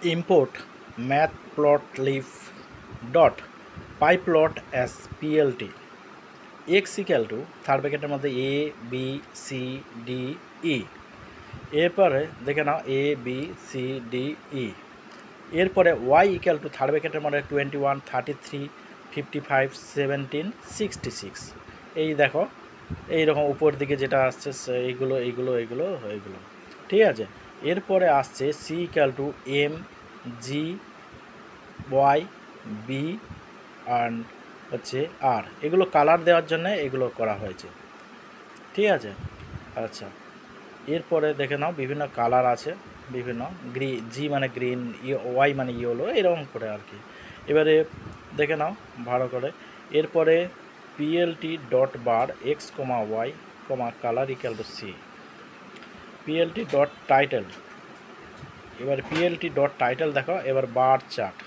import matplotlib dot pyplot as plt x equal to third ব্র্যাকেটের মধ্যে A B C D E, এরপরে দেখে নাও A B C D E, এরপরে Y equal to third ব্র্যাকেটের মধ্যে 21 33 55 17 66। এই দেখো এইরকম উপর দিকে যেটা আসছে এইগুলো এইগুলো এইগুলো এইগুলো, ঠিক আছে। এরপরে আসছে C equal to M G Y B and হচ্ছে আর, এগুলো কালার দেওয়ার জন্য এগুলো করা হয়েছে, ঠিক আছে। আচ্ছা, এরপরে দেখে নাও বিভিন্ন কালার আছে, বিভিন্ন জি মানে গ্রিন, ওয়াই মানে ইয়েলো, এরকম করে আর কি। এবারে দেখে নাও ভালো করে। এরপরে PLT dot bar X comma Y comma colour equal to C, PLT dot title, এবার পিএলটি ডট টাইটেল দেখো, এবার bar chart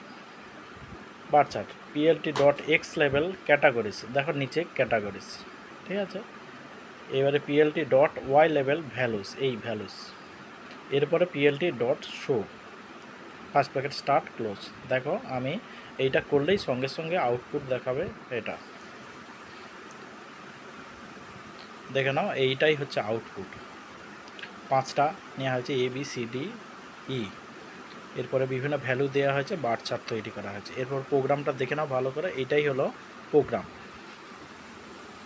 PLT dot X লেভেল ক্যাটাগরিজ দেখো নিচে ক্যাটাগরিজ, ঠিক আছে। এবারে পিএলটি ডট ওয়াই লেভেল ভ্যালুস, এই ভ্যালুস। এরপরে PLT dot show first bracket start close, দেখো আমি এইটা করলেই সঙ্গে সঙ্গে আউটপুট দেখাবে। এটা দেখে নাও, এইটাই হচ্ছে আউটপুট। 5টা নেওয়া হয়েছে A B C D E, এরপরে বিভিন্ন ভ্যালু দেওয়া হয়েছে, বার চার্ট তৈরি করা হয়েছে। এরপর প্রোগ্রামটা দেখে নাও ভালো করে, এটাই হলো প্রোগ্রাম।